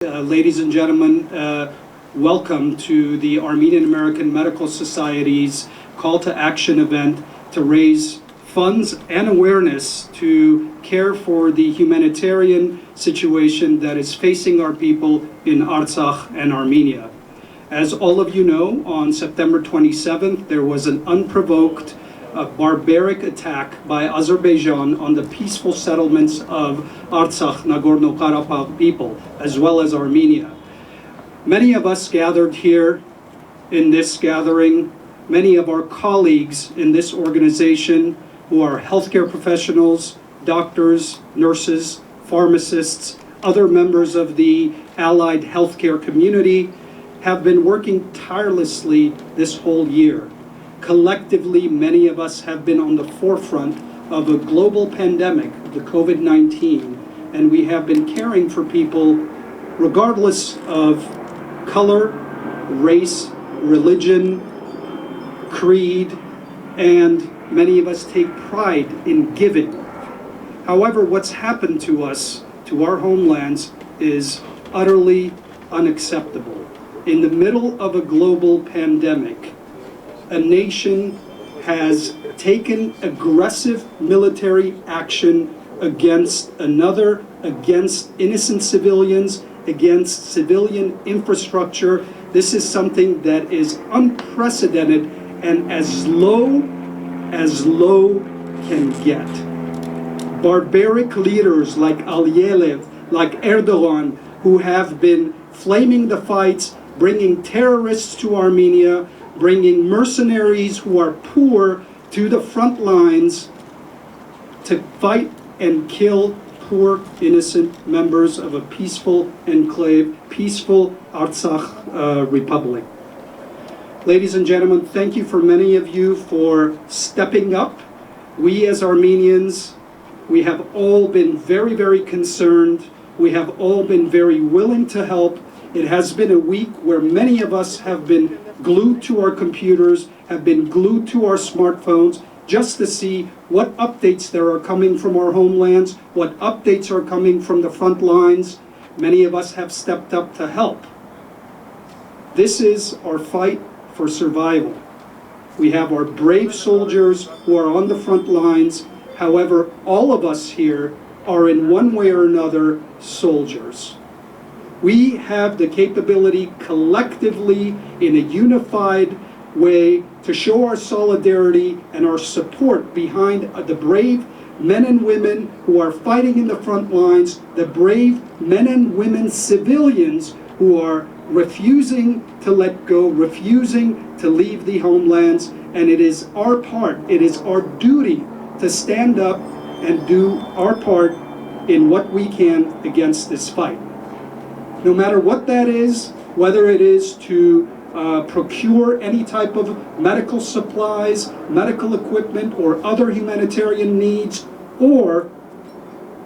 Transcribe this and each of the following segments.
Ladies and gentlemen, welcome to the Armenian American Medical Society's call to action event to raise funds and awareness to care for the humanitarian situation that is facing our people in Artsakh and Armenia. As all of you know, on September 27th, there was an unprovoked, barbaric attack by Azerbaijan on the peaceful settlements of Artsakh, Nagorno-Karabakh people, as well as Armenia. Many of us gathered here in this gathering, many of our colleagues in this organization who are healthcare professionals, doctors, nurses, pharmacists, other members of the allied healthcare community, have been working tirelessly this whole year. Collectively, many of us have been on the forefront of a global pandemic, the COVID-19, and we have been caring for people regardless of color, race, religion, creed, and many of us take pride in giving. However, what's happened to us, to our homelands, is utterly unacceptable. In the middle of a global pandemic, a nation has taken aggressive military action against another, against innocent civilians, against civilian infrastructure. This is something that is unprecedented and as low can get. Barbaric leaders like Aliyev, like Erdogan, who have been flaming the fights, bringing terrorists to Armenia, bringing mercenaries who are poor to the front lines to fight and kill poor, innocent members of a peaceful enclave, peaceful Artsakh Republic. Ladies and gentlemen, thank you for many of you for stepping up. We as Armenians, we have all been very, very concerned. We have all been very willing to help. It has been a week where many of us have been glued to our computers, have been glued to our smartphones, just to see what updates there are coming from our homelands, what updates are coming from the front lines. Many of us have stepped up to help. This is our fight for survival. We have our brave soldiers who are on the front lines. However, all of us here are in one way or another soldiers. We have the capability collectively in a unified way to show our solidarity and our support behind the brave men and women who are fighting in the front lines, the brave men and women civilians who are refusing to let go, refusing to leave the homelands. And it is our part, it is our duty to stand up and do our part in what we can against this fight. No matter what that is, whether it is to procure any type of medical supplies, medical equipment, or other humanitarian needs, or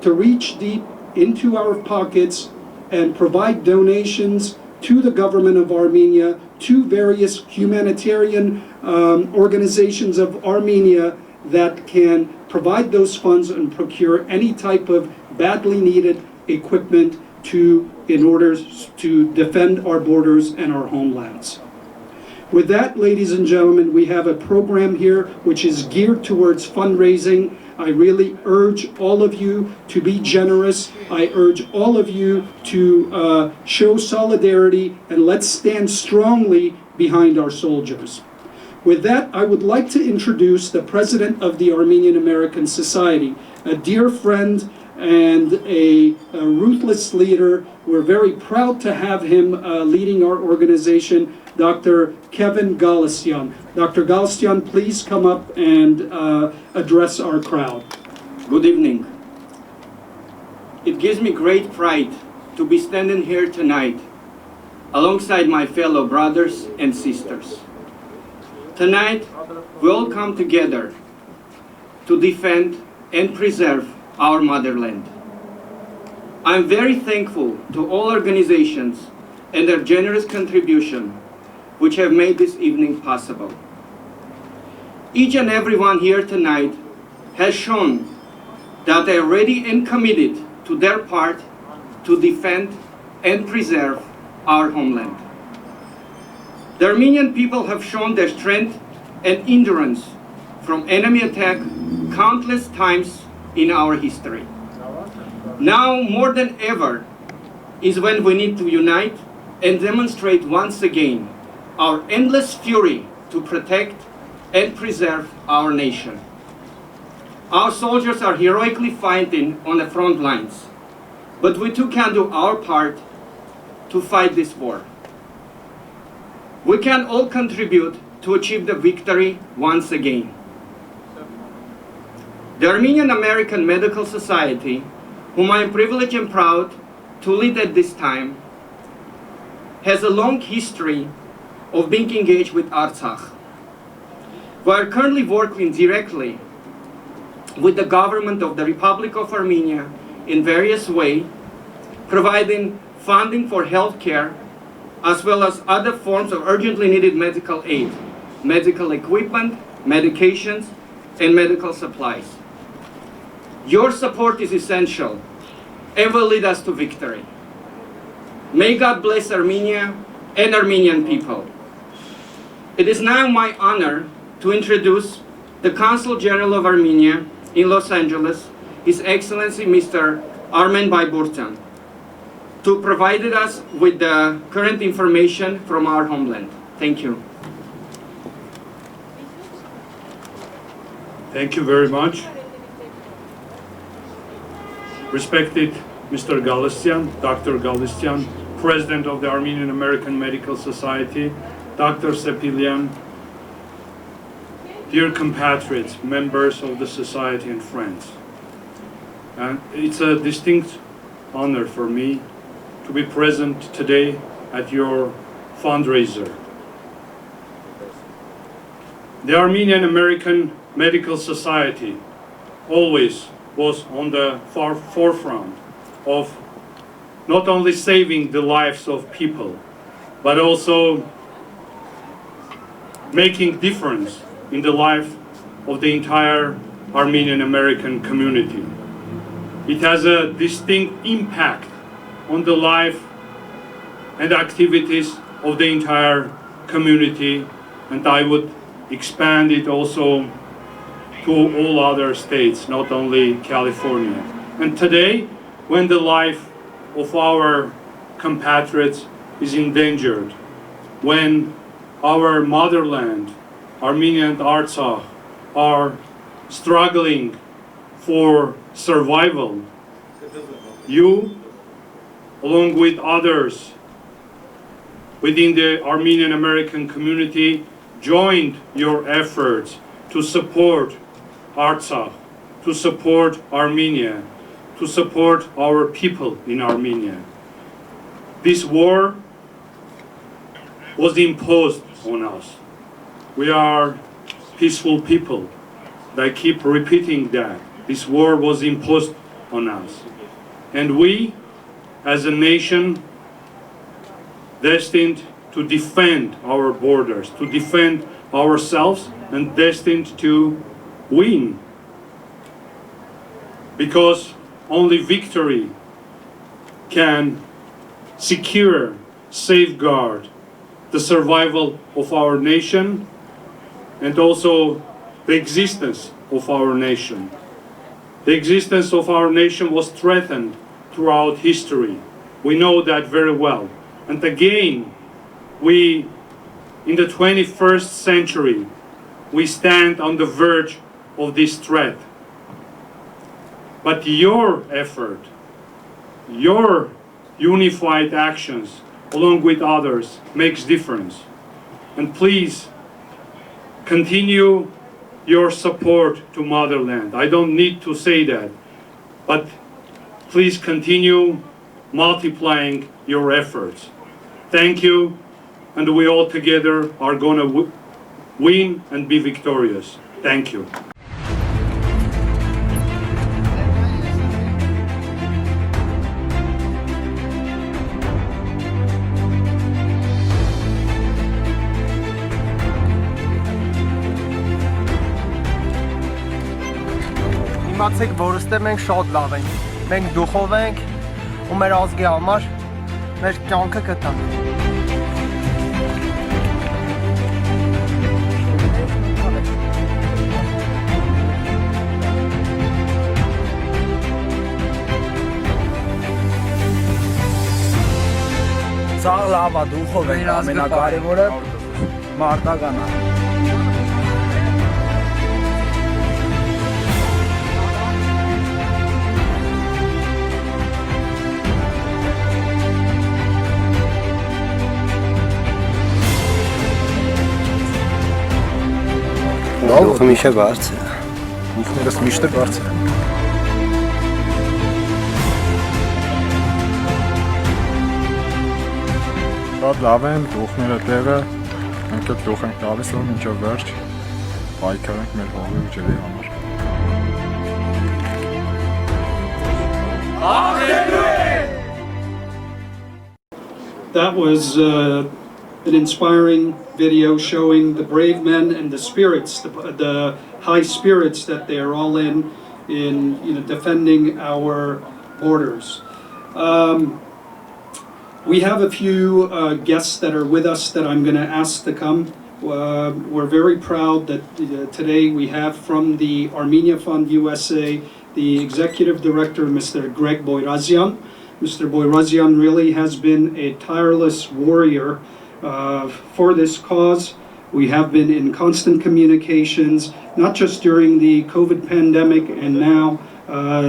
to reach deep into our pockets and provide donations to the government of Armenia, to various humanitarian organizations of Armenia that can provide those funds and procure any type of badly needed equipment in order to defend our borders and our homelands. With that, ladies and gentlemen, we have a program here which is geared towards fundraising. I really urge all of you to be generous. I urge all of you to show solidarity, and let's stand strongly behind our soldiers. With that, I would like to introduce the president of the Armenian American Society, a dear friend and a ruthless leader. We're very proud to have him leading our organization, Dr. Kevin Galistyan. Dr. Galistyan, please come up and address our crowd. Good evening. It gives me great pride to be standing here tonight alongside my fellow brothers and sisters. Tonight, we all come together to defend and preserve our motherland. I'm very thankful to all organizations and their generous contribution which have made this evening possible. Each and everyone here tonight has shown that they are ready and committed to their part to defend and preserve our homeland. The Armenian people have shown their strength and endurance from enemy attack countless times in our history. Now more than ever is when we need to unite and demonstrate once again our endless fury to protect and preserve our nation. Our soldiers are heroically fighting on the front lines, but we too can do our part to fight this war. We can all contribute to achieve the victory once again. The Armenian American Medical Society, whom I am privileged and proud to lead at this time, has a long history of being engaged with Artsakh. We are currently working directly with the government of the Republic of Armenia in various ways, providing funding for healthcare, as well as other forms of urgently needed medical aid, medical equipment, medications, and medical supplies. Your support is essential and will lead us to victory. May God bless Armenia and Armenian people. It is now my honor to introduce the Consul General of Armenia in Los Angeles, His Excellency Mr. Armen Bayburtan, to provide us with the current information from our homeland. Thank you. Thank you very much. Respected Mr. Galistyan, Dr. Galistyan, President of the Armenian American Medical Society, Dr. Sepilian, dear compatriots, members of the Society and friends. And it's a distinct honor for me to be present today at your fundraiser. The Armenian American Medical Society always was on the forefront of not only saving the lives of people, but also making difference in the life of the entire Armenian American community. It has a distinct impact on the life and activities of the entire community, and I would expand it also to all other states, not only California. And today, when the life of our compatriots is endangered, when our motherland, Armenia and Artsakh, are struggling for survival, you, along with others within the Armenian American community, joined your efforts to support Artsakh, to support Armenia, to support our people in Armenia. This war was imposed on us. We are peaceful people. I keep repeating that. This war was imposed on us. And we, as a nation, destined to defend our borders, to defend ourselves, and destined to win. Because only victory can secure, safeguard the survival of our nation and also the existence of our nation. The existence of our nation was threatened throughout history. We know that very well. And again, we, in the 21st century, we stand on the verge of this threat. But your effort, your unified actions, along with others, makes difference. And please, continue your support to motherland. I don't need to say that, but please continue multiplying your efforts. Thank you, and we all together are going to win and be victorious. Thank you. Իմացեք, որ ստե մենք շատ լավ ենք, մենք դուխով ենք ու մեր ազգի համար մեր կյանքը կտան։ Սա լավ է, դուխով ենք, ամենակարևորը մարտական է։ Դուխը միշտ բարձր է։ Դուխներս միշտ բարձր են։ Շատ լավ են, դուխները տեղը, մենք էլ դուխ ենք տալիս, որ մինչև վերջ պայքարենք մեր հողի ու ջրի համար։ That was an inspiring video showing the brave men and the spirits, the high spirits that they are all in defending our borders. We have a few guests that are with us that I'm going to ask to come. We're very proud that today we have from the Armenia Fund USA the Executive Director, Mr. Greg Boyrazian. Mr. Boyrazian really has been a tireless warrior for this cause. We have been in constant communications, not just during the COVID pandemic and now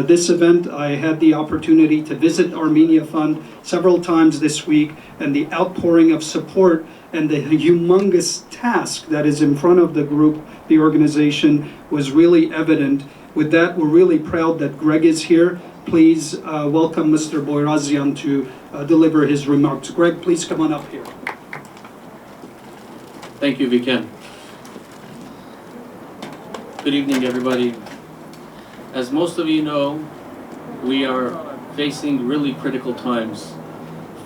this event. I had the opportunity to visit Armenia Fund several times this week, and the outpouring of support and the humongous task that is in front of the group, the organization, was really evident. With that, we're really proud that Greg is here. Please welcome Mr. Boyrazian to deliver his remarks. Greg, please come on up here. Thank you, Viken. Good evening, everybody. As most of you know, we are facing really critical times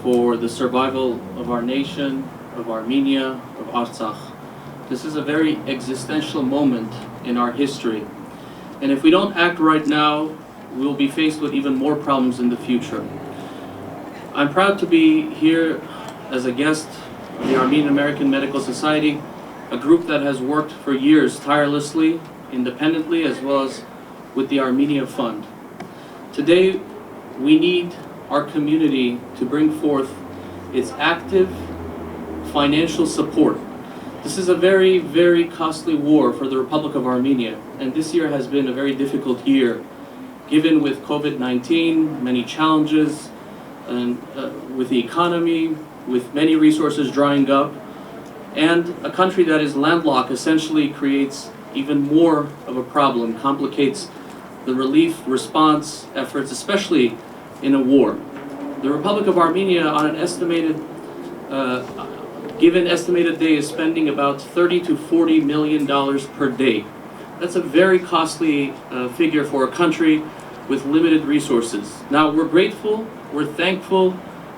for the survival of our nation, of Armenia, of Artsakh. This is a very existential moment in our history. And if we don't act right now, we'll be faced with even more problems in the future. I'm proud to be here as a guest of the Armenian American Medical Society, a group that has worked for years tirelessly, independently, as well as with the Armenia Fund. Today, we need our community to bring forth its active financial support. This is a very, very costly war for the Republic of Armenia, and this year has been a very difficult year, given with COVID-19, many challenges, and with the economy, with many resources drying up, and a country that is landlocked essentially creates even more of a problem, complicates the relief response efforts, especially in a war. The Republic of Armenia, on an estimated day, is spending about $30 to $40 million per day. That's a very costly figure for a country with limited resources. Now, we're grateful, we're thankful,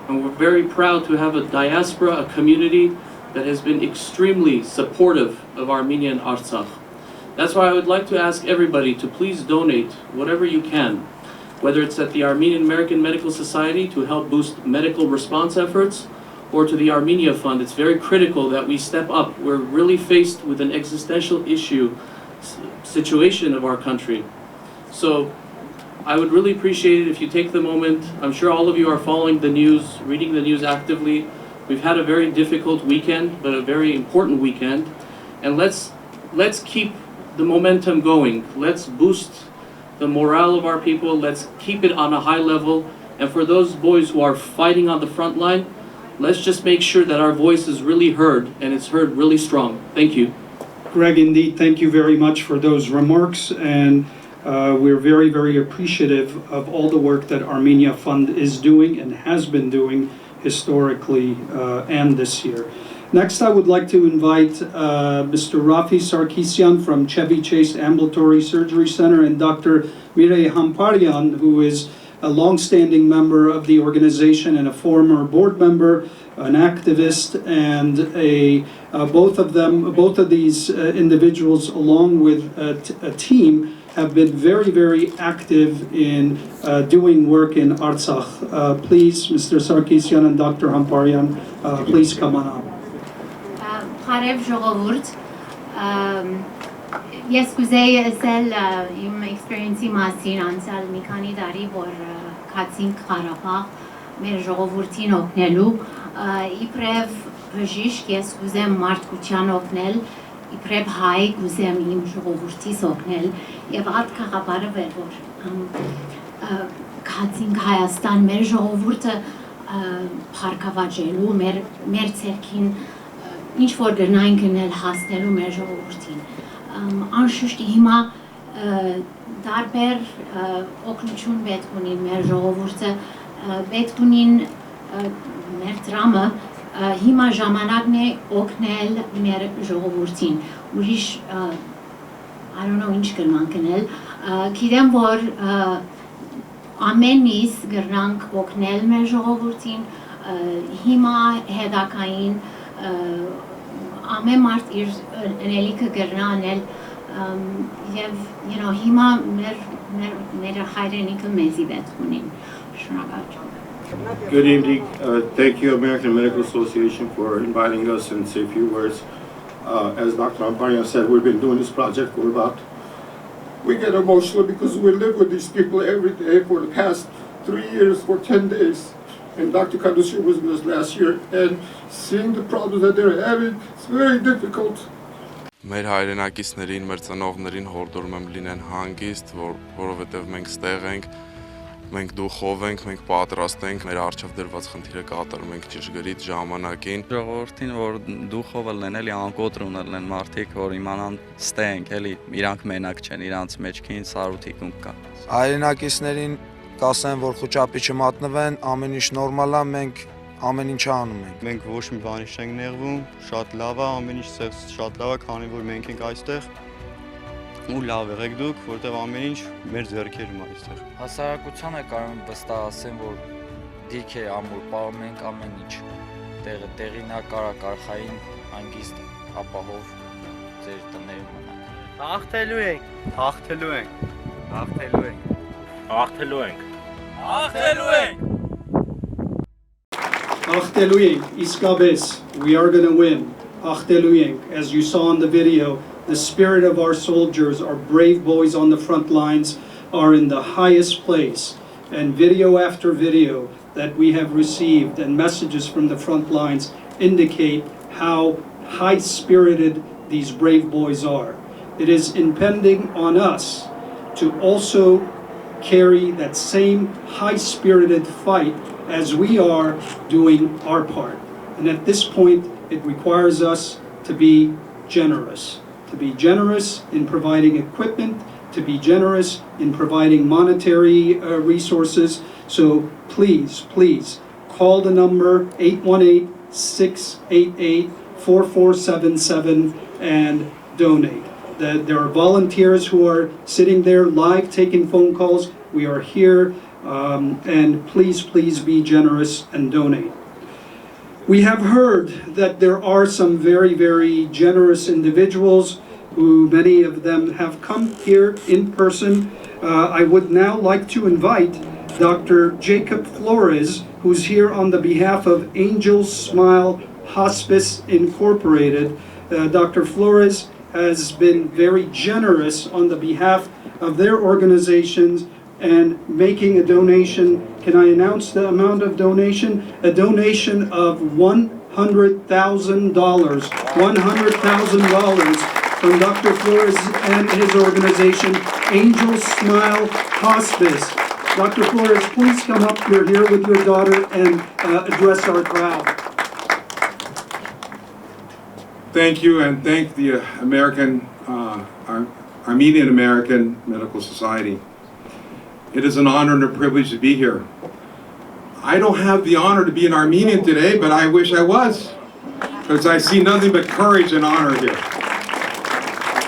and we're very proud to have a diaspora, a community that has been extremely supportive of Armenia and Artsakh. That's why I would like to ask everybody to please donate whatever you can, whether it's at the Armenian American Medical Society to help boost medical response efforts, or to the Armenia Fund. It's very critical that we step up. We're really faced with an existential situation of our country. So I would really appreciate it if you take the moment. I'm sure all of you are following the news, reading the news actively. We've had a very difficult weekend, but a very important weekend. And let's keep the momentum going. Let's boost the morale of our people. Let's keep it on a high level. And for those boys who are fighting on the front line, let's just make sure that our voice is really heard, and it's heard really strong. Thank you. Greg, indeed, thank you very much for those remarks, and we're very, very appreciative of all the work that Armenia Fund is doing and has been doing historically and this year. Next, I would like to invite Mr. Rafi Sarkisian from Chevy Chase Ambulatory Surgery Center and Dr. Mirey Hamparian, who is a long-standing member of the organization and a former board member, an activist, and both of these individuals, along with a team, have been very, very active in doing work in Artsakh. Please, Mr. Sarkisian and Dr. Hamparian, please come on up. Բարև ժողովուրդ, ես կուզեի ասել իմ էքսպերիենսի մասին անցյալ մի քանի տարի, որ քացինք Ղարաբաղ մեր ժողովրդին օգնելու, իբրև բժիշկ ես կուզեմ մարդկության օգնել, իբրև հայ կուզեմ իմ ժողովրդիս օգնել, եւ այդ խաղաբարը վեր որ քացինք Հայաստան մեր ժողովուրդը փառքավաճելու, մեր ցերքին ինչ որ գնային գնել հասնելու մեր ժողովրդին։ Անշուշտ հիմա դարբեր օգնություն պետք ունի մեր ժողովուրդը, պետք ունին մեր դրամը, հիմա ժամանակն է օգնել մեր ժողովրդին։ Ուրիշ, I don't know ինչ կրման գնել, գիտեմ որ ամեն ինչ գրնանք օգնել մեր ժողովրդին, հիմա հետակային ամեն մարդ իր ընելիքը գրնա անել եւ հիմա մեր հայրենիքը մեզի պետք ունին։ Շնորհակալ։ Good evening. Thank you, American Medical Association, for inviting us and say a few words. As Dr. Amparian said, we've been doing this project for we get emotional because we live with these people every day for the past 3 years, for 10 days. And Dr. Kadushi was with us last year, and seeing the problems that they're having, it's very difficult. Մեր հայրենակիցներին, մեր ծնողներին հորդորում եմ լինեն հանգիստ, որովհետև մենք ստեղ ենք, մենք դուխով ենք, մենք պատրաստ ենք, մեր առջև դրված խնդիրը կատարում ենք ճշգրիտ ժամանակին։ Ժողովրդին, որ դուխով լինեն, էլի անկոտրուն լինեն մարդիկ, որ իմանան ստեղ ենք, էլի իրանք մենակ չեն, իրանց մեջքին սարութիկուն կա։ Հայրենակիցներին կասեն, որ խոճապի չմատնվեն, ամեն ինչ նորմալ է, մենք ամեն ինչ անում ենք։ Մենք ոչ մի բանից չենք նեղվում, շատ լավ է, ամեն ինչ շատ լավ է, քանի որ մենք ենք այստեղ։ Ու լավ եղեք դուք, որտեղ ամեն ինչ մեր ձեռքերում է այստեղ։ Հասարակությանը կարող եմ վստահ ասեմ, որ դիրք է ամուր, պարում ենք ամեն ինչ։ Տեղին է կարակարխային հանգիստ ապահով ձեր տներում մնաք։ Հաղթելու ենք, հաղթելու ենք, հաղթելու ենք, Հաղթելու ենք։ հաղթելու ենք։ Achteluyeng, Iskabes, we are going to win. Achteluyeng, as you saw in the video, the spirit of our soldiers, our brave boys on the front lines, are in the highest place. And video after video that we have received and messages from the front lines indicate how high-spirited these brave boys are. It is impending on us to also carry that same high-spirited fight as we are doing our part. And at this point, it requires us to be generous in providing equipment, to be generous in providing monetary resources. So please, call the number 818-688-4477 and donate. There are volunteers who are sitting there live taking phone calls. We are here, and please be generous and donate. We have heard that there are some very, very generous individuals who many of them have come here in person. I would now like to invite Dr. Jacob Flores, who's here on the behalf of Angel Smile Hospice Incorporated. Dr. Flores has been very generous on the behalf of their organizations and making a donation. Can I announce the amount of donation? A donation of $100,000. $100,000 from Dr. Flores and his organization, Angel Smile Hospice. Dr. Flores, please come up. You're here with your daughter and address our crowd. Thank you, and thank the Armenian American Medical Society. It is an honor and a privilege to be here. I don't have the honor to be an Armenian today, but I wish I was, because I see nothing but courage and honor here.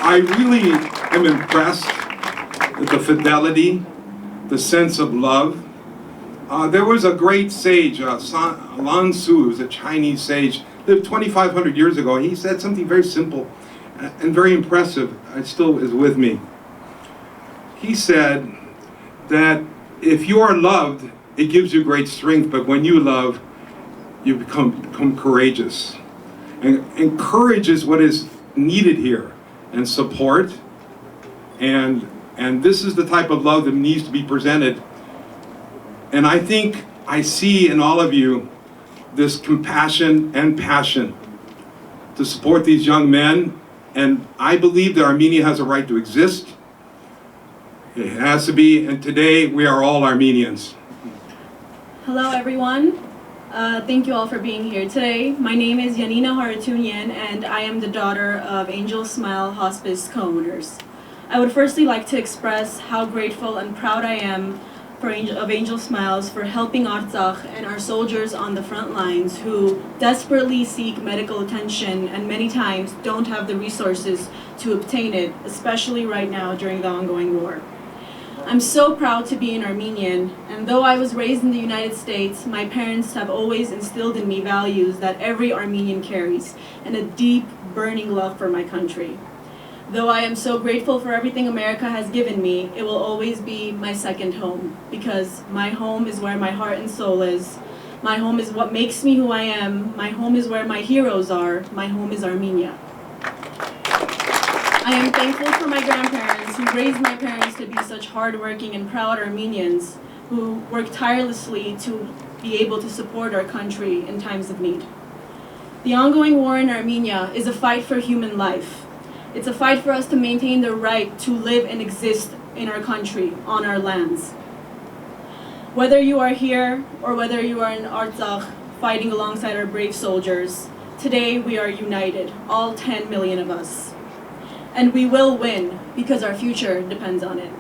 I really am impressed with the fidelity, the sense of love. There was a great sage, Lan Su, who's a Chinese sage, lived 2,500 years ago. He said something very simple and very impressive. It still is with me. he said that if you are loved, it gives you great strength, but when you love, you become courageous. And courage is what is needed here, and support. And this is the type of love that needs to be presented. And I think I see in all of you this compassion and passion to support these young men. And I believe that Armenia has a right to exist. It has to be, and today we are all Armenians. Hello everyone. Thank you all for being here today. My name is Yanina Haratunian and I am the daughter of Angel Smile Hospice co-owners. I would firstly like to express how grateful and proud I am of Angel Smiles for helping Artsakh and our soldiers on the front lines who desperately seek medical attention and many times don't have the resources to obtain it, especially right now during the ongoing war. I'm so proud to be an Armenian, and though I was raised in the United States, my parents have always instilled in me values that every Armenian carries, and a deep, burning love for my country. Though I am so grateful for everything America has given me, it will always be my second home, because my home is where my heart and soul is. My home is what makes me who I am. My home is where my heroes are. My home is Armenia. I am thankful for my grandparents who raised my parents to be such hardworking and proud Armenians who work tirelessly to be able to support our country in times of need. The ongoing war in Armenia is a fight for human life. It's a fight for us to maintain the right to live and exist in our country, on our lands. Whether you are here or whether you are in Artsakh fighting alongside our brave soldiers, today we are united, all 10 million of us. And we will win because our future depends on it.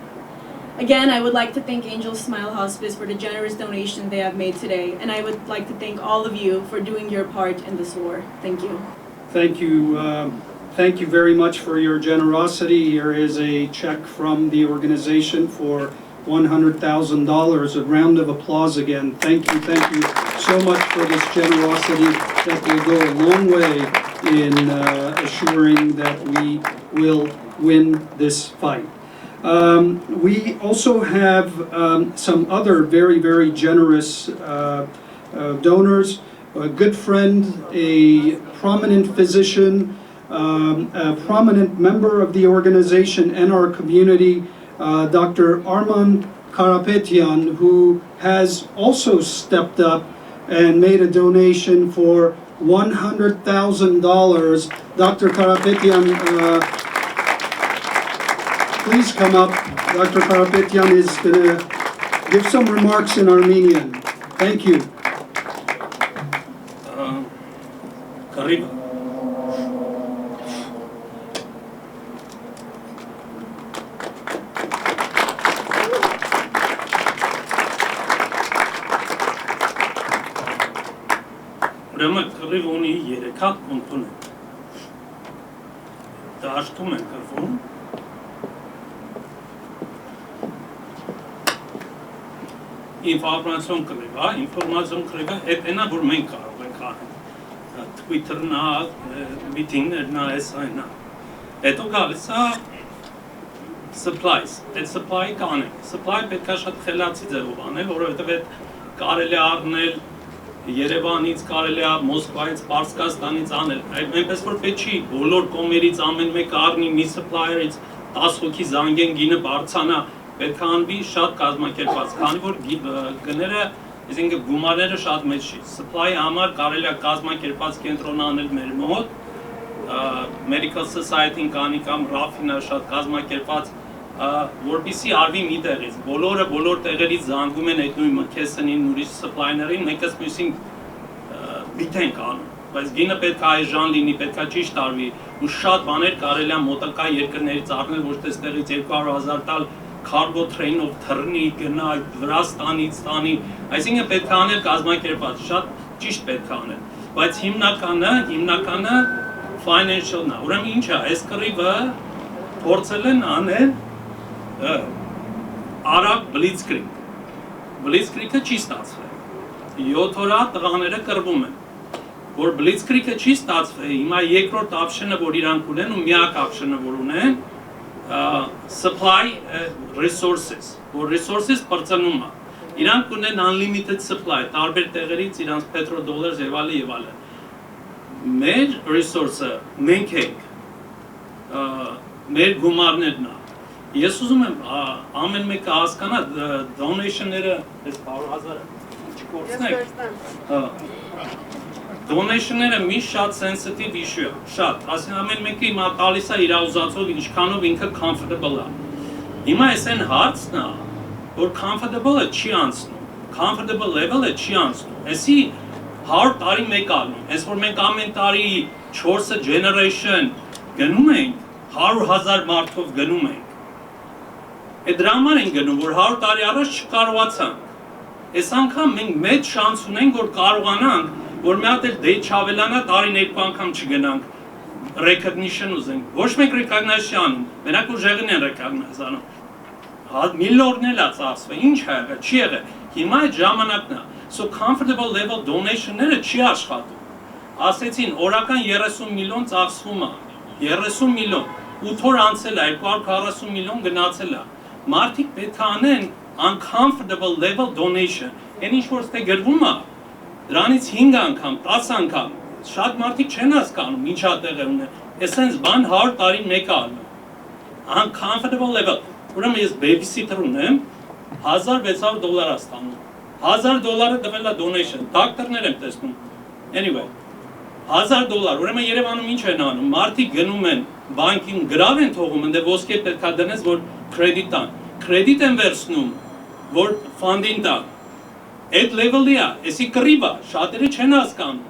Again, I would like to thank Angel Smile Hospice for the generous donation they have made today, and I would like to thank all of you for doing your part in this war. Thank you. Thank you. Thank you very much for your generosity. Here is a check from the organization for $100,000. A round of applause again. Thank you so much for this generosity that will go a long way in assuring that we will win this fight. We also have some other very, very generous donors. A good friend, a prominent physician, a prominent member of the organization and our community, Dr. Arman Karapetyan, who has also stepped up and made a donation for $100,000. Dr. Karapetyan, please come up. Dr. Karapetyan is going to give some remarks in Armenian. Thank you. Kariba. Ուրեմն կռիվ ունի 3 հատ կոմպոնենտ։ Դաշտում են կռվում։ Ինֆորմացիոն կռիվ, հա, ինֆորմացիոն կռիվը հետենա, որ մենք կարող ենք անել։ Twitter-ն ա, միտինգներն ա, այս-այն ա։ Հետո գալիս ա supplies, այդ supply-ը կանենք։ Supply պետք է շատ խելացի ձևով անել, որովհետև այդ կարելի է առնել Երևանից, կարելի է Մոսկվայից, Պարսկաստանից անել, այնպես որ պետք չի բոլոր կողմերից ամեն մեկը առնի մի supplier-ից 10 հոգի զանգեն գինը բարձանա, պետք է անվի շատ կազմակերպված, քանի որ գները, այսինքն գումարները շատ մեծ չի։ Supply-ի համար կարելի է կազմակերպված կենտրոն անել մեր մոտ, Medical Society-ն կանի կամ RAF-ին շատ կազմակերպված, որպեսզի արվի մի տեղից, բոլոր տեղերից զանգում են այդ նույն McKesson-ին, ուրիշ supply-ներին, մենք ըստ մյուսին բիթ ենք անում, բայց գինը պետք է այժան լինի, պետք է ճիշտ արվի, ու շատ բաներ կարելի է մոտակա երկրներից առնել, ոչ թե ստեղից 200,000 տալ cargo train-ով թռնի, գնա, Վրաստանից տանի, այսինքն պետք է անել կազմակերպված, շատ ճիշտ պետք է անել, բայց հիմնականը financial-ն է, ուրեմն ինչ է, այս կռիվը փորձել են անել Արաբ Blitzkrieg-ը չի ստացվել, 7 օր տղաները կռվում են, որ Blitzkrieg-ը չի ստացվել, հիմա երկրորդ option-ը, որ իրանք ունեն ու միակ option-ը, որ ունեն, supply resources, որ resources բարձրանում է։ Իրանք ունեն unlimited supply, տարբեր տեղերից իրանք petrodollar եւ այլն։ Մեր resource-ը մենք ենք, մեր գումարներն է։ Ես ուզում եմ ամեն մեկը հասկանա donation-ները, այս 100,000-ը չկորցնեք։ Donation-ները մի շատ sensitive issue է, շատ։ Ասեն ամեն մեկը հիմա տալիս է իր ուզածով ինչքանով ինքը comfortable է։ Հիմա այս այն հարցն է, որ comfortable-ը չի անցնում, comfortable level-ը չի անցնում։ Այսի 100 տարի մեկ ալնում, այս որ մենք ամեն տարի 4 generation գնում ենք, 100,000 մարդով գնում ենք։ Այդ դրա համար են գնում, որ 100 տարի առաջ չկարողացանք։ Այս անգամ մենք մեծ շանս ունենք, որ կարողանանք, որ մի հատ էլ դե չավելանա տարին 2 անգամ չգնանք, recognition ուզենք։ Ոչ մեկ recognition անում, մենակ ուժեղին են recognize անում։ Միլիոնն էլ է ծախսվել, ինչ ա եղել, չի եղել։ Հիմա այդ ժամանակն է։ So comfortable level donation-ները չի աշխատում։ Ասեցին, օրական 30 միլիոն ծախսվում է, 30 միլիոն, 8 օր անցել է, 240 միլիոն գնացել է։ Մարդիկ պետք է անեն uncomfortable level donation, այն ինչ որ ստե գրվում է, դրանից 5 անգամ, 10 անգամ, շատ մարդիկ չեն հասկանում, ինչ ա տեղի ունեն, այսենց բան 100 տարին մեկ ալնում։ Uncomfortable level, ուրեմն ես babysitter ունեմ, $1,600 է ստանում։ $1,000 տվել է donation, դոկտորներ եմ տեսնում։ Anyway, $1,000, ուրեմն Երևանում ինչ են անում, մարդիկ գնում են բանկին գրավ են թողում, ընդ ոսկե պետք է դնես, որ կրեդիտ տան։ Կրեդիտ են վերցնում, որ ֆանդին տան։ Այդ level-ի է, էսի կռիվ է, շատերը չեն հասկանում։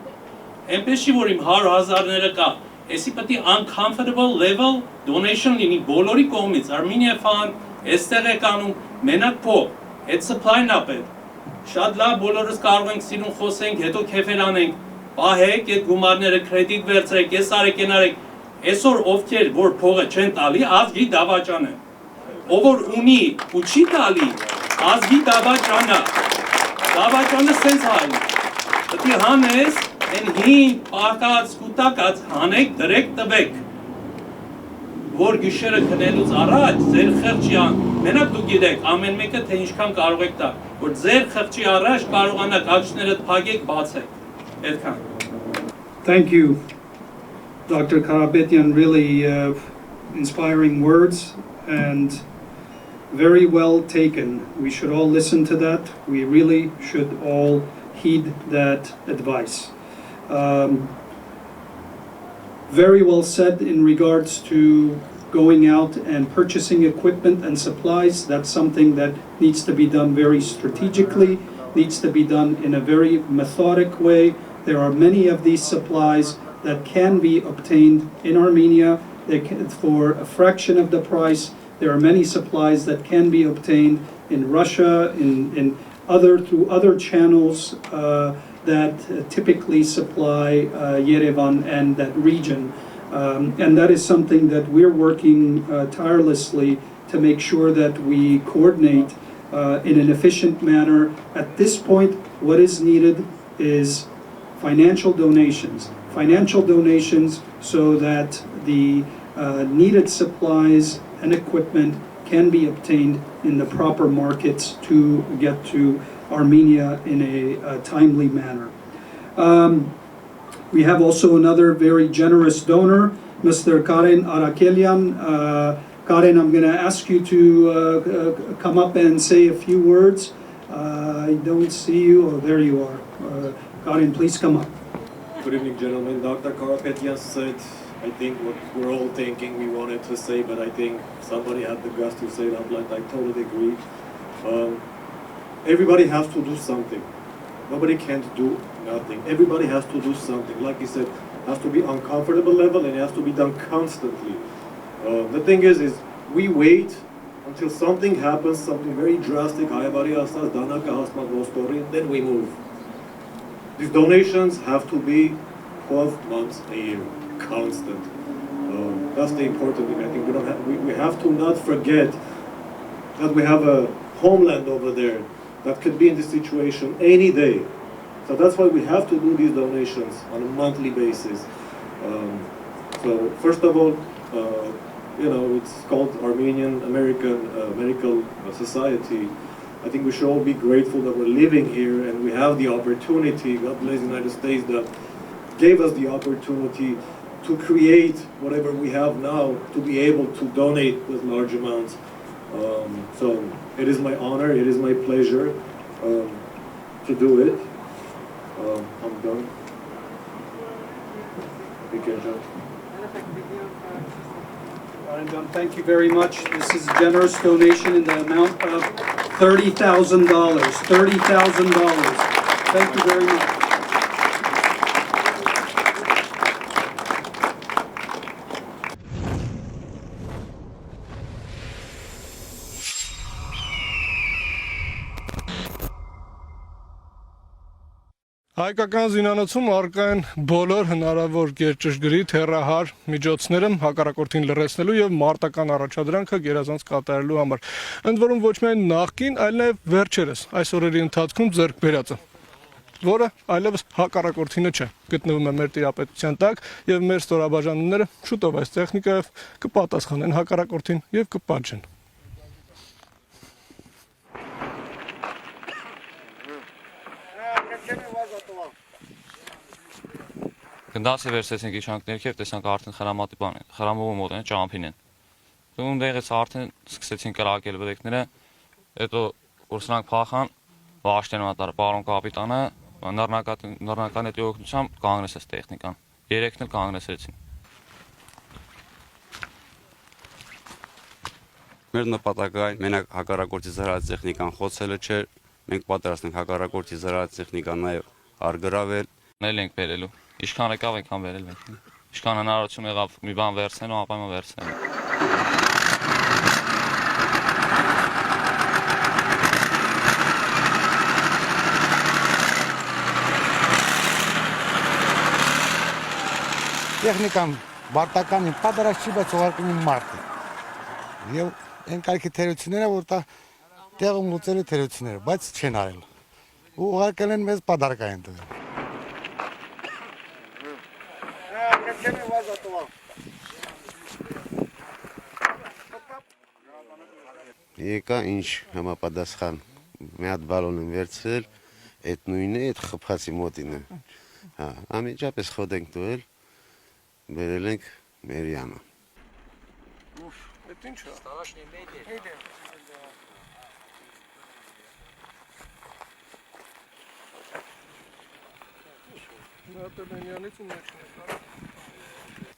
Այնպես չի, որ իմ 100,000-ները կա, էսի պետք է uncomfortable level donation լինի բոլորի կողմից, Armenia Fund, այստեղ է կանում, մենակ փող, այդ supply-ն է պետք։ Շատ լավ բոլորս կարող ենք սիրուն խոսենք, հետո քեֆեր անենք, պահեք այդ գումարները կրեդիտ վերցրեք, ես արեք են արեք, այսօր ովքեր որ փողը չեն տալի, ազգի դավաճան է։ Ով որ ունի ու չի տալի, ազգի դավաճան է։ Դավաճանը սենց հայ։ Պետք է հանես, այն հին պարկած, կուտակած հանեք, դրեք, տվեք։ Որ գիշերը քնելուց առաջ ձեր խղճի մենակ դուք գիտեք ամեն մեկը թե ինչքան կարող եք տա որ ձեր խղճի առաջ կարողանաք աչքներդ փակեք բացեք այդքան Thank you Dr. Karapetyan, really inspiring words and very well taken. We should all listen to that. We really should all heed that advice. Very well said in regards to going out and purchasing equipment and supplies. That's something that needs to be done very strategically, needs to be done in a very methodic way. There are many of these supplies that can be obtained in Armenia for a fraction of the price. There are many supplies that can be obtained in Russia, through other channels that typically supply Yerevan and that region. And that is something that we're working tirelessly to make sure that we coordinate in an efficient manner. At this point, what is needed is financial donations so that the needed supplies and equipment can be obtained in the proper markets to get to Armenia in a timely manner. We have also another very generous donor, Mr. Karen Arakelian. Karen, I'm going to ask you to come up and say a few words. I don't see you. Oh, there you are. Karen, please come up. Good evening, gentlemen. Dr. Karapetyan said, I think what we're all thinking we wanted to say, but I think somebody had the guts to say it out loud. I totally agree. Everybody has to do something. Nobody can't do nothing. Everybody has to do something. Like he said, it has to be uncomfortable level and it has to be done constantly. The thing is we wait until something happens, something very drastic, then we move. These donations have to be 12 months a year, constant. That's the important thing. I think we have to not forget that we have a homeland over there that could be in this situation any day. So that's why we have to do these donations on a monthly basis. So first of all, it's called Armenian American Medical Society. I think we should all be grateful that we're living here and we have the opportunity. God bless the United States that gave us the opportunity to create whatever we have now, to be able to donate those large amounts. So it is my honor, it is my pleasure to do it. I'm done. Thank you, John. Thank you very much. This is a generous donation in the amount of $30,000. $30,000. Thank you very much. Հայկական զինանոցում առկա են բոլոր հնարավոր ճշգրիտ հեռահար միջոցները հակառակորդին լրացնելու եւ մարտական առաջադրանքը գերազանց կատարելու համար։ Ընդ որում ոչ միայն նախկին, այլ նաեւ վերջերս այս օրերի ընթացքում ձեռք բերածը, որը այլևս հակառակորդինը չէ, գտնվում է մեր տիրապետության տակ եւ մեր ստորաբաժանումները շուտով այս տեխնիկայով կպատասխանեն հակառակորդին եւ կպատժեն։ Գնդացի վերցեցինք իջանք ներքև, տեսանք արդեն խրամատի բան են, խրամողը մոտ են, ճամփին են։ Դու դեղից արդեն սկսեցին կրակել բրեկները, հետո որ սրանք փախան, վաշտեն մատար պարոն կապիտանը, նռնականի հետի օգնությամբ կանգնեցեց տեխնիկան։ Երեքն էլ կանգնեցրեցին։ Մեր նպատակը այն մենակ հակառակորդի զրահած տեխնիկան խոցելը չէ, մենք պատրաստ ենք հակառակորդի զրահած տեխնիկան նաև արգրավել։ Նել ենք բերելու։ Ինչքան եկավ, այնքան բերել ենք։ Ինչքան հնարավորություն եղավ մի բան վերցնելու, ապայման վերցնելու։ Տեխնիկան բարտականին պատրաստ չի, բայց ուղարկում են մարդը։ Եվ այն կարգի թերությունները, որ դա տեղում լուծելու թերությունները, բայց չեն արել։ Ու ուղարկել են մեզ պադարկային տվել։ Եկա ինչ համապատասխան մի հատ բալոն եմ վերցրել, այդ նույնը, այդ խփացի մոտինը։ Հա, անմիջապես խոտ ենք տվել, բերել ենք Մերյանը։ Այդ ի՞նչ է։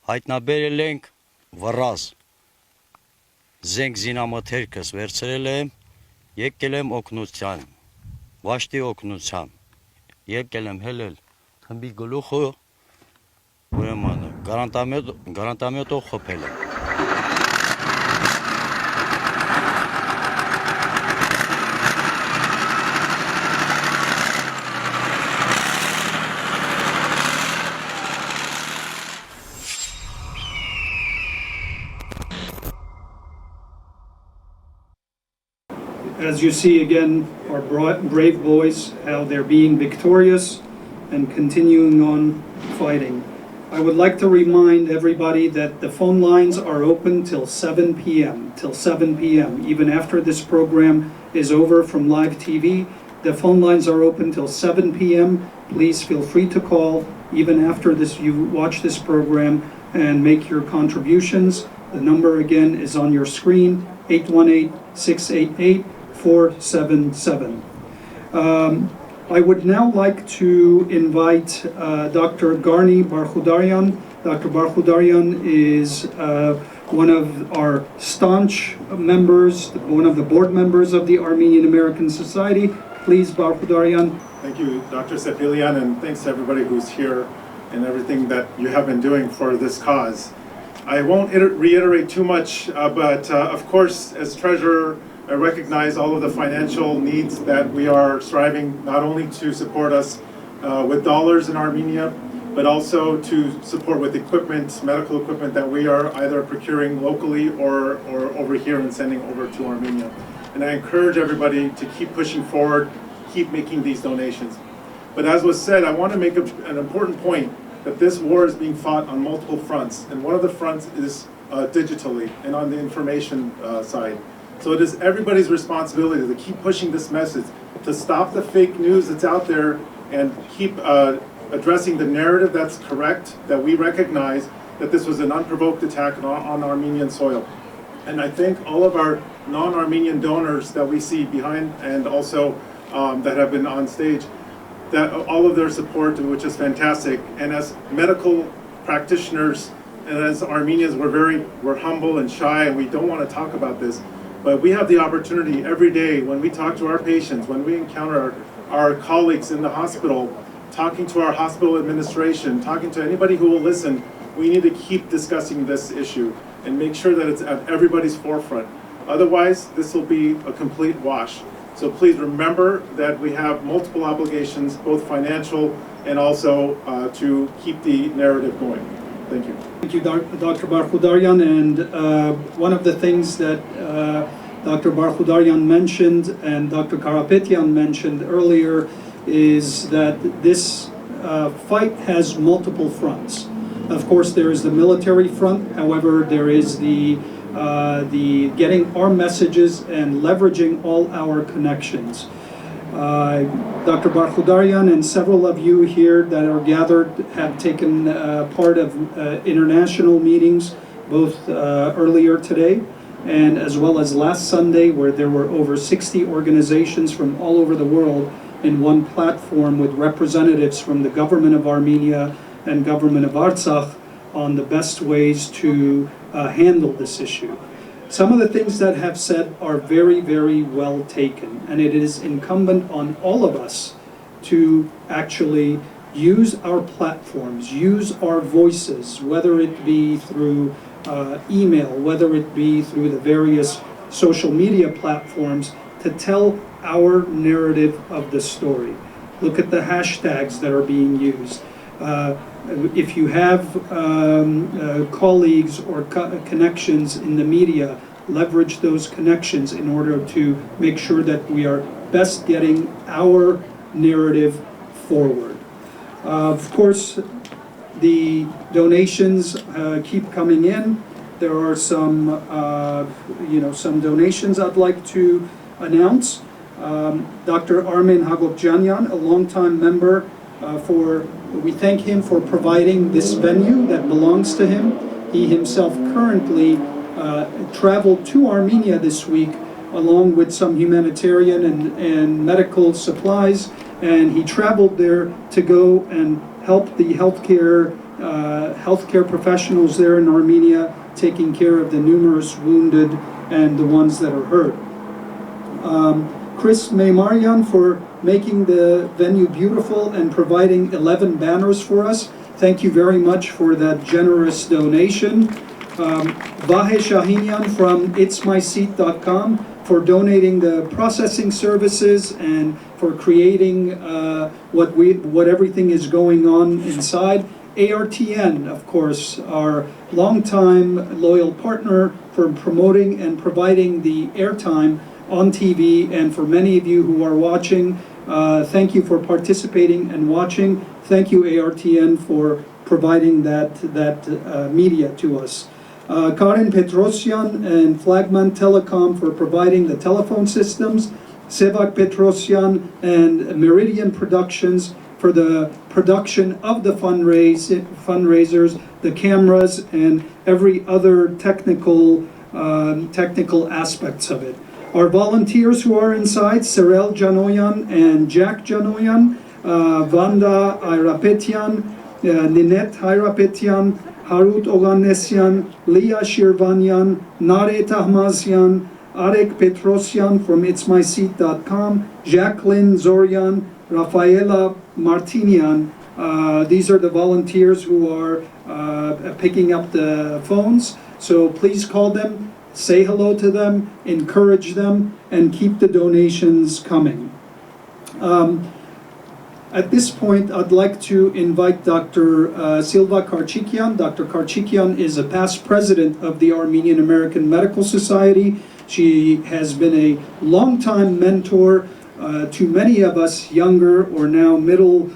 Հայտնաբերել ենք վռազ, զենք զինամթերքս վերցրել եմ, եկել եմ օգնության, վաշտի օգնության, եկել եմ հելել խմբի գլուխը, ուրեմն գրանտամետով խփել եմ։ As you see again, our brave boys, how they're being victorious and continuing on fighting. I would like to remind everybody that the phone lines are open till 7 p.m. Even after this program is over from live TV, the phone lines are open till 7 p.m. Please feel free to call even after this. You watch this program and make your contributions. The number again is on your screen, 818-688-4777. I would now like to invite Dr. Garni Barkhudarian. Dr. Barkhudarian is one of our staunch members, one of the board members of the Armenian American Society. Please, Barkhudarian. Thank you, Dr. Sepilian, and thanks to everybody who's here and everything that you have been doing for this cause. I won't reiterate too much, but of course, as treasurer, I recognize all of the financial needs that we are striving not only to support us with dollars in Armenia, but also to support with equipment, medical equipment that we are either procuring locally or over here and sending over to Armenia. And I encourage everybody to keep pushing forward, keep making these donations. But as was said, I want to make an important point that this war is being fought on multiple fronts. And one of the fronts is digitally and on the information side. So it is everybody's responsibility to keep pushing this message, to stop the fake news that's out there and keep addressing the narrative that's correct, that we recognize that this was an unprovoked attack on Armenian soil. And I thank all of our non-Armenian donors that we see behind and also that have been on stage, that all of their support, which is fantastic. And as medical practitioners and as Armenians, we're humble and shy and we don't want to talk about this. But we have the opportunity every day when we talk to our patients, when we encounter our colleagues in the hospital, talking to our hospital administration, talking to anybody who will listen, we need to keep discussing this issue and make sure that it's at everybody's forefront. Otherwise, this will be a complete wash. So please remember that we have multiple obligations, both financial and also to keep the narrative going. Thank you. Thank you, Dr. Barkhudarian. And one of the things that Dr. Barkhudarian mentioned and Dr. Karapetyan mentioned earlier is that this fight has multiple fronts. Of course, there is the military front. However, there is the getting our messages and leveraging all our connections. Dr. Barkhudarian and several of you here that are gathered have taken part of international meetings, both earlier today and as well as last Sunday, where there were over 60 organizations from all over the world in one platform with representatives from the government of Armenia and government of Artsakh on the best ways to handle this issue. Some of the things that have said are very, very well taken, and it is incumbent on all of us to actually use our platforms, use our voices, whether it be through email, whether it be through the various social media platforms, to tell our narrative of the story. Look at the hashtags that are being used. If you have colleagues or connections in the media, leverage those connections in order to make sure that we are best getting our narrative forward. Of course, the donations keep coming in. There are some, some donations I'd like to announce. Dr. Armen Hagopjanyan, a longtime member, we thank him for providing this venue that belongs to him. He himself currently traveled to Armenia this week along with some humanitarian and medical supplies, and he traveled there to go and help the healthcare professionals there in Armenia, taking care of the numerous wounded and the ones that are hurt. Chris Maymarian for making the venue beautiful and providing 11 banners for us. Thank you very much for that generous donation. Vahe Shahinian from itsmyseat.com for donating the processing services and for creating what everything is going on inside. ARTN, of course, our longtime loyal partner for promoting and providing the airtime on TV, and for many of you who are watching, thank you for participating and watching. Thank you, ARTN, for providing that media to us. Karin Petrosyan and Flagman Telecom for providing the telephone systems. Sevak Petrosyan and Meridian Productions for the production of the fundraisers, the cameras, and every other technical aspects of it. Our volunteers who are inside, Serel Janoyan and Jack Janoyan, Vanda Ayrapetyan, Ninette Ayrapetyan, Harut Oganesyan, Leah Shirvanyan, Nare Tahmazyan, Arek Petrosyan from itsmyseat.com, Jacqueline Zoryan, Rafaela Martinian. These are the volunteers who are picking up the phones. So please call them, say hello to them, encourage them, and keep the donations coming. At this point, I'd like to invite Dr. Silva Karchikian. Dr. Karchikian is a past president of the Armenian American Medical Society. She has been a longtime mentor to many of us younger or now middle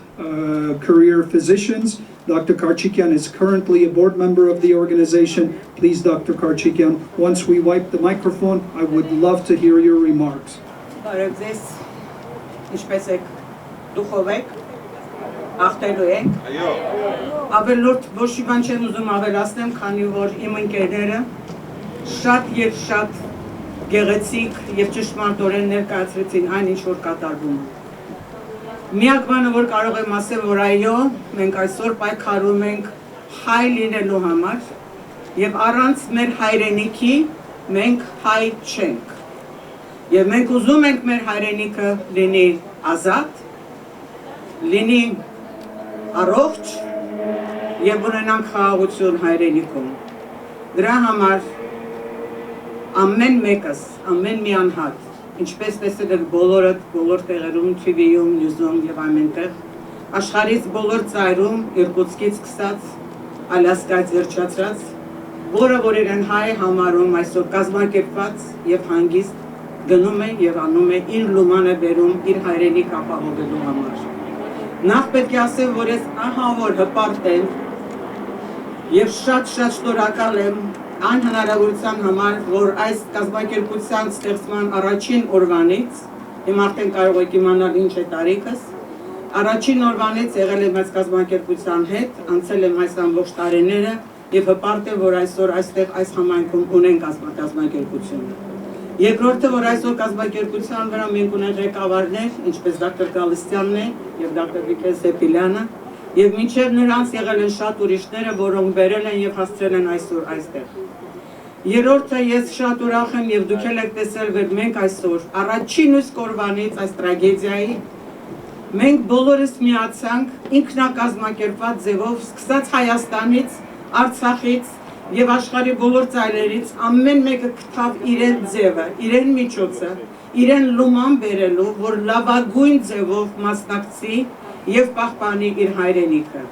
career physicians. Dr. Karchikyan is currently a board member of the organization. Please, Dr. Karchikyan, once we wipe the microphone, I would love to hear your remarks. Ավելորդ ոչ մի բան չեմ ուզում ավելացնեմ, քանի որ իմ ընկերները շատ եւ շատ գեղեցիկ եւ ճշմարտորեն ներկայացրեցին այն ինչ որ կատարվում է։ Միակ բանը որ կարող եմ ասել, որ այո, մենք այսօր պայքարում ենք հայ լինելու համար եւ առանց մեր հայրենիքի մենք հայ չենք։ Եվ մենք ուզում ենք մեր հայրենիքը լինի ազատ, լինի առողջ եւ ունենանք խաղաղություն հայրենիքում։ Դրա համար ամեն մեկս, ամեն մի անհատ, ինչպես տեսել եք բոլորդ, բոլոր տեղերում, TV-ում, նյուզում եւ ամենտեղ, աշխարհից բոլոր ծայրում, Իրկուտսկից սկսած, Ալյասկայից վերջացած, որը որ իրեն հայ համարում այսօր կազմակերպված եւ հանգիստ գնում է եւ անում է իր լումանը բերում իր հայրենիք ապահովելու համար։ Նախ պետք է ասեմ, որ ես ահավոր հպարտ եմ եւ շատ շնորհակալ եմ այն հնարավորության համար, որ այս կազմակերպության ստեղծման առաջին օրվանից, իմ արդեն կարող եք իմանալ ինչ է տարիքս, առաջին օրվանից եղել եմ այս կազմակերպության հետ, անցել եմ այս ամբողջ տարիները եւ հպարտ եմ, որ այսօր այստեղ այս համայնքում ունենք կազմակերպություն։ Երկրորդը, որ այսօր կազմակերպության վրա մենք ունենք ղեկավարներ, ինչպես դոկտոր Գալստյանն է եւ դոկտոր Վիկտոր Սեպիլյանը, եւ մինչեւ նրանց եղել են շատ ուրիշները, որոնք բերել են եւ հասցրել են այսօր այստեղ։ Երրորդը, ես շատ ուրախ եմ եւ դուք եք տեսել, որ մենք այսօր առաջին իսկ օրվանից այս տրագեդիայի մենք բոլորս միացանք ինքնակազմակերպված ձևով, սկսած Հայաստանից, Արցախից եւ աշխարհի բոլոր ծայրերից ամեն մեկը գտավ իրեն ձևը, իրեն միջոցը, իրեն լուման բերելու, որ լավագույն ձևով մասնակցի եւ պահպանի իր հայրենիքը։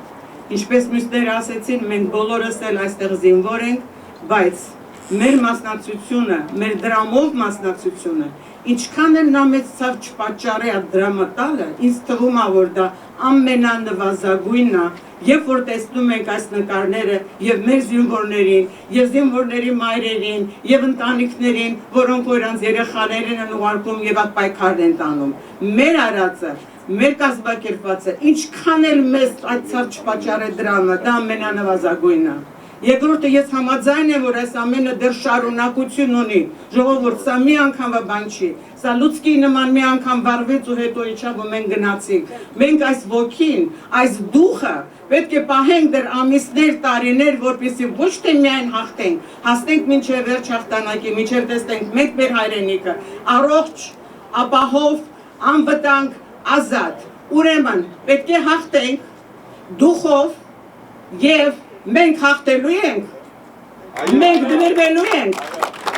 Ինչպես մյուսները ասեցին, մենք բոլորս էլ այստեղ զինվոր ենք, բայց մեր մասնակցությունը, մեր դրամով մասնակցությունը, ինչքան էլ նա մեծ ցավ չպատճառի այդ դրամը տալը, ինձ թվում է, որ դա ամենանվազագույնն է, երբ որ տեսնում ենք այս նկարները եւ մեր զինվորներին, եւ զինվորների մայրերին, եւ ընտանիքներին, որոնք իրանց երեխաներին են ուղարկում եւ այդ պայքարն են տանում։ Մեր արածը, մեր կազմակերպվածը, ինչքան էլ մեծ այդ ցավ չպատճառի դրամը, դա ամենանվազագույնն է։ Երկրորդը, ես համաձայն եմ, որ այս ամենը դեռ շարունակություն ունի, ժողովուրդ, սա մի անգամվա բան չի, սա լուցկի նման մի անգամ վառվեց ու հետո իջավ ու մենք գնացինք։ Մենք այս ոգին, այս դուխը պետք է պահենք դեռ ամիսներ, տարիներ, որպեսզի ոչ թե միայն հաղթենք, հասնենք մինչև վերջ հաղթանակի, մինչև տեսնենք մենք մեր հայրենիքը, առողջ, ապահով, անվտանգ, ազատ։ Ուրեմն, պետք է հաղթենք դուխով եւ մենք հաղթելու ենք, մենք դվերվելու ենք,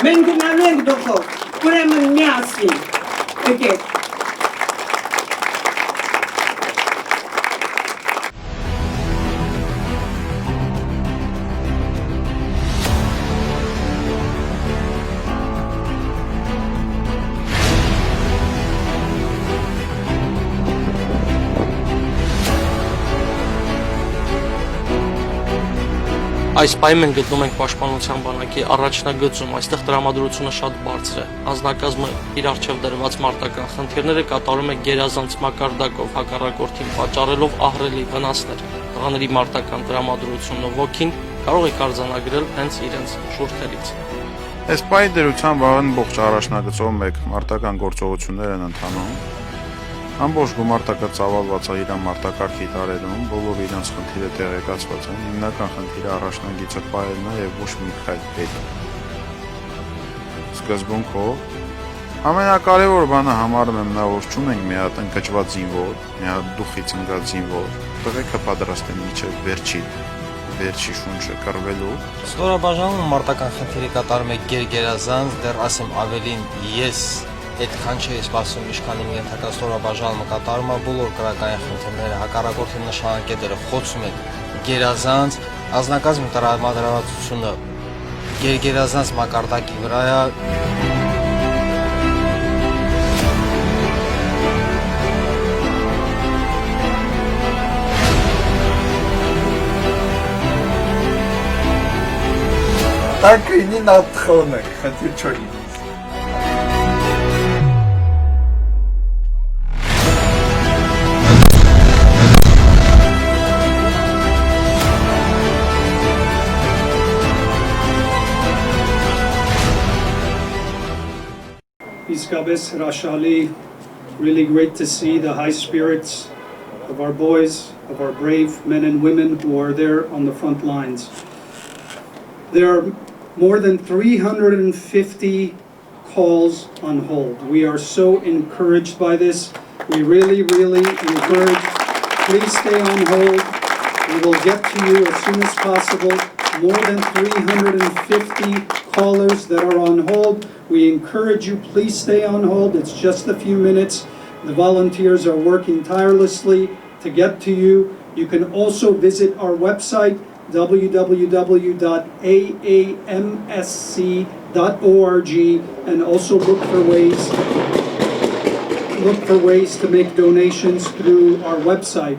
մենք գնալու ենք դուխով, ուրեմն միասին, եկեք։ Այս պահին մենք գտնում ենք պաշտպանության բանակի առաջնագծում, այստեղ տրամադրությունը շատ բարձր է։ Անձնակազմը իր առջև դրված մարտական խնդիրները կատարում է գերազանց մակարդակով, հակառակորդին պատճառելով ահռելի վնասներ։ Տղաների մարտական տրամադրությունը ոգին կարող է կարձանագրել հենց իրենց շուրթերից։ Այս պահի դրությամբ ամբողջ առաջնագծով մեկ մարտական գործողություններ են ընթանում։ Ամբողջ գումարտակը ծավալված է իր մարտակարգի տարերում, բոլոր իրենց խնդիրը տեղեկացված են, հիմնական խնդիրը առաջնագիծը պահելն է եւ ոչ մի քայլ պետք։ Սկզբունքով ամենակարևոր բանը համարում եմ նա, որ չունենք մի հատ ընկճված զինվոր, մի հատ դուխից ընկած զինվոր, տղեկը պատրաստ են միջև վերջի շունչը կռվելու։ Ստորաբաժանում մարտական խնդիրի կատարում է գերազանց, դեռ ասեմ ավելին ես այդքան չի սպասում, ինչքան իմ ենթակա ստորաբաժանումը կատարում է բոլոր կրակային խնդիրները, հակառակորդի նշանակետերը խոցում են գերազանց, անձնակազմի տրամադրվածությունը գերազանց մակարդակի վրա է։ Տանկը ինի նատ խոնեք, խնդիր չորի։ Iskabes Rashali, really great to see the high spirits of our boys, of our brave men and women who are there on the front lines. There are more than 350 calls on hold. We are so encouraged by this. We really encourage. Please stay on hold. We will get to you as soon as possible. More than 350 callers that are on hold. We encourage you, please stay on hold. It's just a few minutes. The volunteers are working tirelessly to get to you. You can also visit our website, www.aamsc.org, and also look for ways to make donations through our website.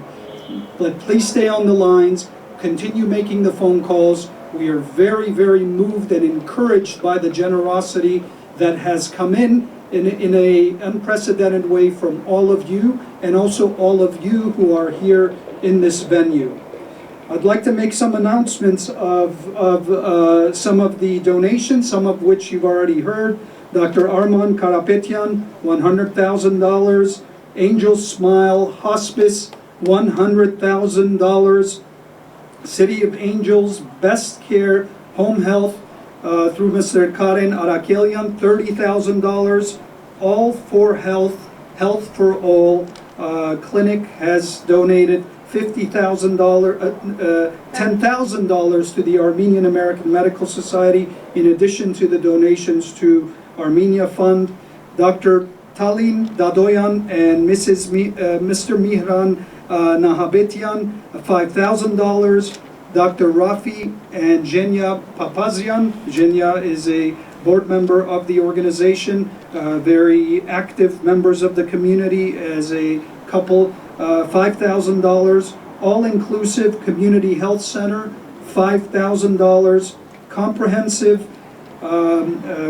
But please stay on the lines, continue making the phone calls. We are very moved and encouraged by the generosity that has come in a unprecedented way from all of you, and also all of you who are here in this venue. I'd like to make some announcements of some of the donations, some of which you've already heard. Dr. Arman Karapetyan, $100,000. Angel Smile Hospice, $100,000. City of Angels Best Care Home Health through Mr. Karen Arakelian, $30,000. All for Health, Health for All Clinic has donated $10,000 to the Armenian American Medical Society, in addition to the donations to Armenia Fund. Dr. Talin Dadoyan and Mr. Mihran Nahabetian, $5,000. Dr. Rafi and Zhenya Papazian. Zhenya is a board member of the organization, very active members of the community as a couple. $5,000. All-inclusive Community Health Center, $5,000.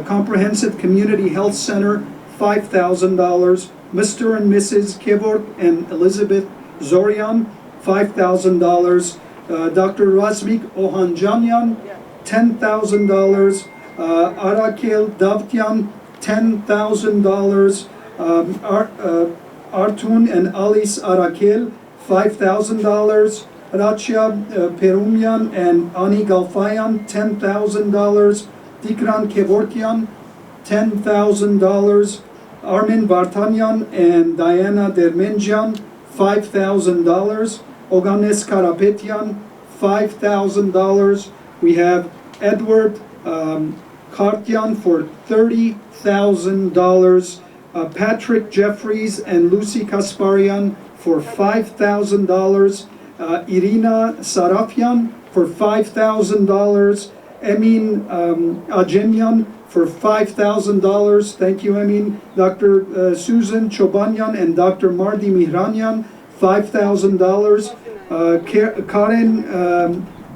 Comprehensive Community Health Center, $5,000. Mr. and Mrs. Kevork and Elizabeth Zorian, $5,000. Dr. Razmik Ohanjanyan, $10,000. Arakel Davtyan, $10,000. Artun and Alice Arakel, $5,000. Rachia Perumyan and Ani Galfayan, $10,000. Tikran Kevorkian, $10,000. Armin Vartanyan and Diana Dermenjian, $5,000. Oganes Karapetyan, $5,000. We have Edward Kartyan for $30,000. Patrick Jeffries and Lucy Kasparian for $5,000. Irina Sarafyan for $5,000. Emin Ajemyan for $5,000. Thank you, Emin. Dr. Susan Chobanyan and Dr. Mardi Mihranyan, $5,000. Karen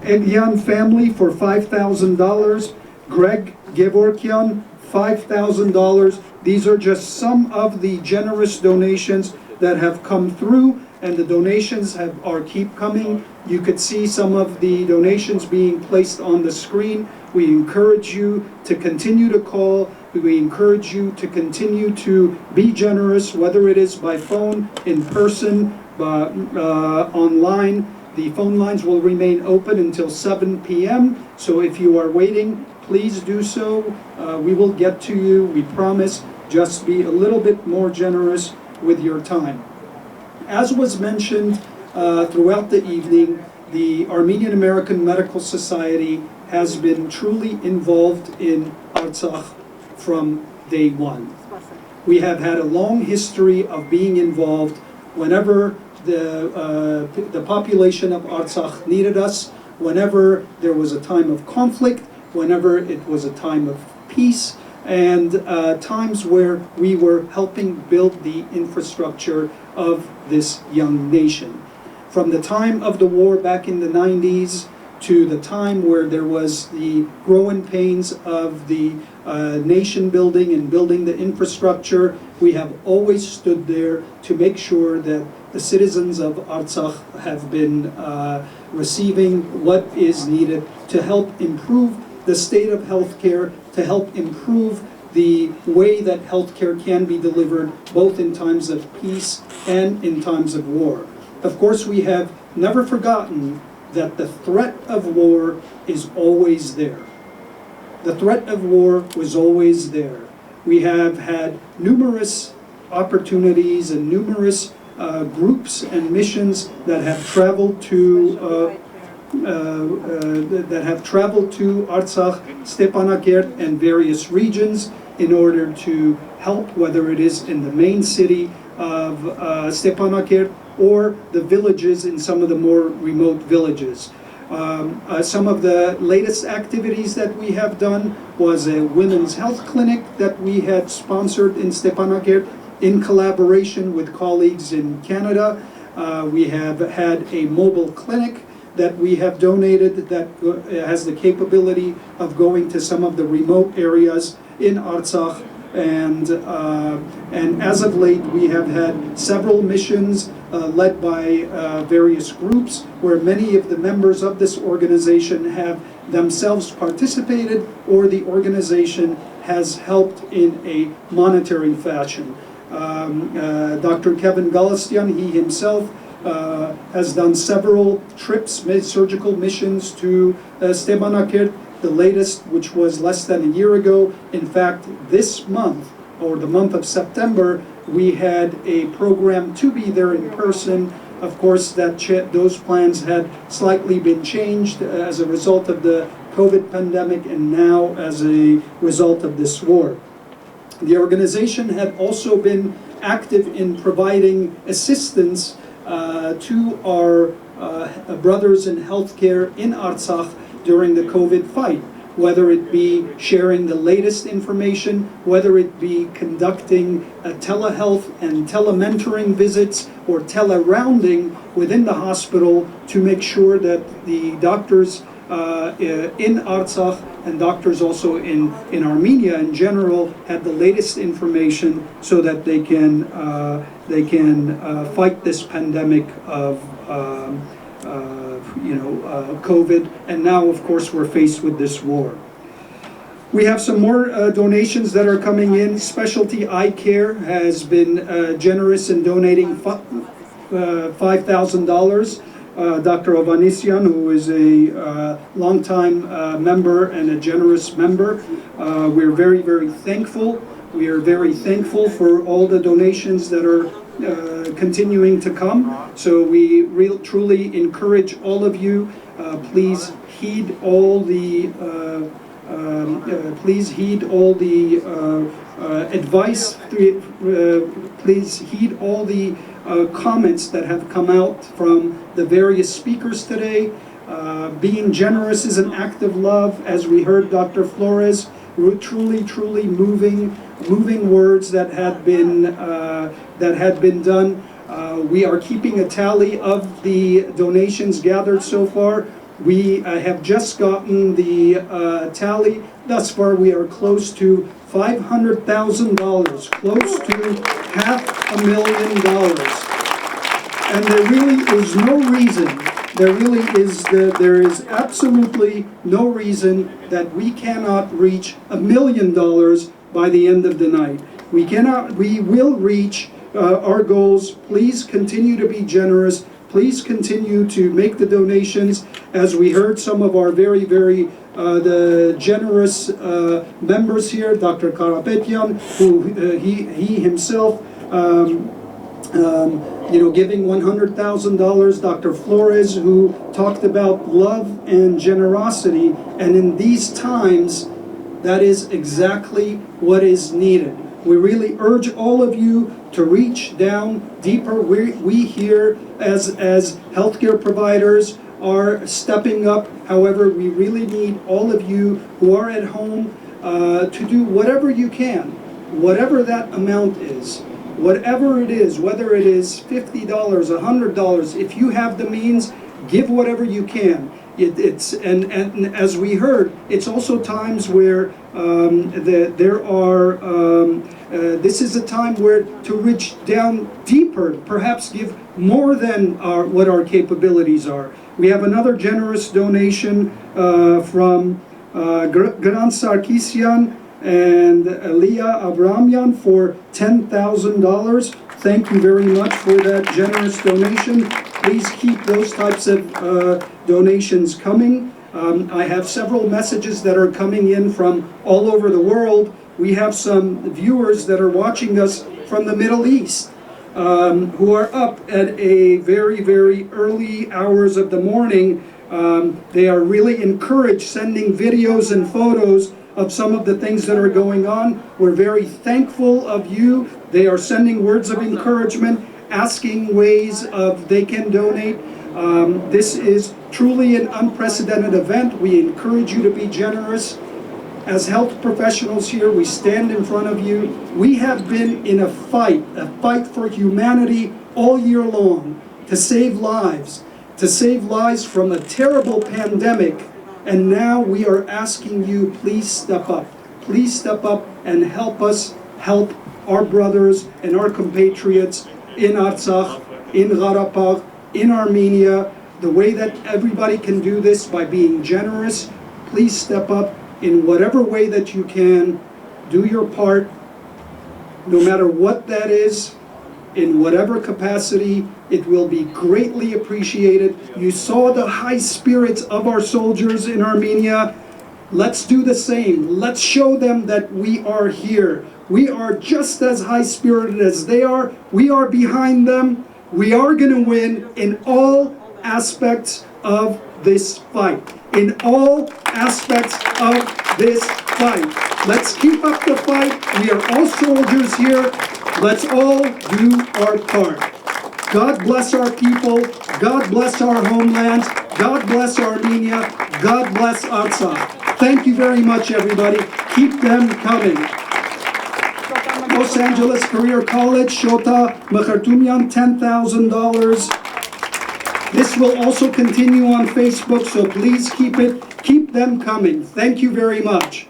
Egyan family for $5,000. Greg Gevorkian, $5,000. These are just some of the generous donations that have come through, and the donations keep coming. You could see some of the donations being placed on the screen. We encourage you to continue to call. We encourage you to continue to be generous, whether it is by phone, in person, online. The phone lines will remain open until 7 p.m. So if you are waiting, please do so. We will get to you, we promise. Just be a little bit more generous with your time. As was mentioned throughout the evening, the Armenian American Medical Society has been truly involved in Artsakh from day one. We have had a long history of being involved whenever the population of Artsakh needed us, whenever there was a time of conflict, whenever it was a time of peace, and times where we were helping build the infrastructure of this young nation. From the time of the war back in the 90s to the time where there was the growing pains of the nation building and building the infrastructure. We have always stood there to make sure that the citizens of Artsakh have been receiving what is needed to help improve the state of healthcare, to help improve the way that healthcare can be delivered both in times of peace and in times of war. Of course, we have never forgotten that the threat of war is always there. The threat of war was always there. We have had numerous opportunities and numerous groups and missions that have traveled to Artsakh, Stepanakert, and various regions in order to help, whether it is in the main city of Stepanakert or the villages in some of the more remote villages. Some of the latest activities that we have done was a women's health clinic that we had sponsored in Stepanakert in collaboration with colleagues in Canada. We have had a mobile clinic that we have donated that has the capability of going to some of the remote areas in Artsakh. And as of late, we have had several missions led by various groups where many of the members of this organization have themselves participated or the organization has helped in a monetary fashion. Dr. Kevin Galastian, he himself has done several trips, surgical missions to Stepanakert. The latest, which was less than a year ago. In fact, this month, or the month of September, we had a program to be there in person. Of course, those plans had slightly been changed as a result of the COVID pandemic and now as a result of this war. The organization had also been active in providing assistance to our brothers in healthcare in Artsakh during the COVID fight, whether it be sharing the latest information, whether it be conducting telehealth and telementoring visits or telerounding within the hospital to make sure that the doctors in Artsakh and doctors also in Armenia in general had the latest information so that they can fight this pandemic of COVID, and now of course we're faced with this war. We have some more donations that are coming in. Specialty Eye Care has been generous in donating $5,000. Dr. Ovanisyan, who is a longtime member and a generous member, we're very, very thankful. We are very thankful for all the donations that are continuing to come. So we truly encourage all of you. Please heed all the advice. Please heed all the comments that have come out from the various speakers today. Being generous is an act of love, as we heard Dr. Flores. Truly moving words that had been done. We are keeping a tally of the donations gathered so far. We have just gotten the tally. Thus far, we are close to $500,000, close to $500,000. And there really is no reason. There is absolutely no reason that we cannot reach $1 million by the end of the night. We will reach our goals. Please continue to be generous. Please continue to make the donations. As we heard some of our very the generous members here, Dr. Karapetyan, who he himself giving $100,000, Dr. Flores, who talked about love and generosity, and in these times, that is exactly what is needed. We really urge all of you to reach down deeper. We here as healthcare providers are stepping up. However, we really need all of you who are at home to do whatever you can, whatever that amount is. Whatever it is, whether it is $50, $100, if you have the means, give whatever you can. And as we heard, it's also times where this is a time where to reach down deeper, perhaps give more than what our capabilities are. We have another generous donation from Grant Sarkisian and Leah Abramian for $10,000. Thank you very much for that generous donation. Please keep those types of donations coming. I have several messages that are coming in from all over the world. We have some viewers that are watching us from the Middle East who are up at a very, very early hours of the morning. They are really encouraged, sending videos and photos of some of the things that are going on. We're very thankful of you. They are sending words of encouragement, asking ways of they can donate. This is truly an unprecedented event. We encourage you to be generous. As health professionals here, we stand in front of you. We have been in a fight for humanity all year long to save lives from a terrible pandemic. And now we are asking you, please step up. Please step up and help us help our brothers and our compatriots in Artsakh, in Karabakh, in Armenia, the way that everybody can do this by being generous. Please step up in whatever way that you can. Do your part, no matter what that is, in whatever capacity. It will be greatly appreciated. You saw the high spirits of our soldiers in Armenia. Let's do the same. Let's show them that we are here. We are just as high-spirited as they are. We are behind them. We are going to win in all aspects of this fight. In all aspects of this fight. Let's keep up the fight. We are all soldiers here. Let's all do our part. God bless our people. God bless our homelands. God bless Armenia. God bless Artsakh. Thank you very much, everybody. Keep them coming. Los Angeles Career College, Shota Mekhartumian, $10,000. This will also continue on Facebook, so please keep them coming. Thank you very much.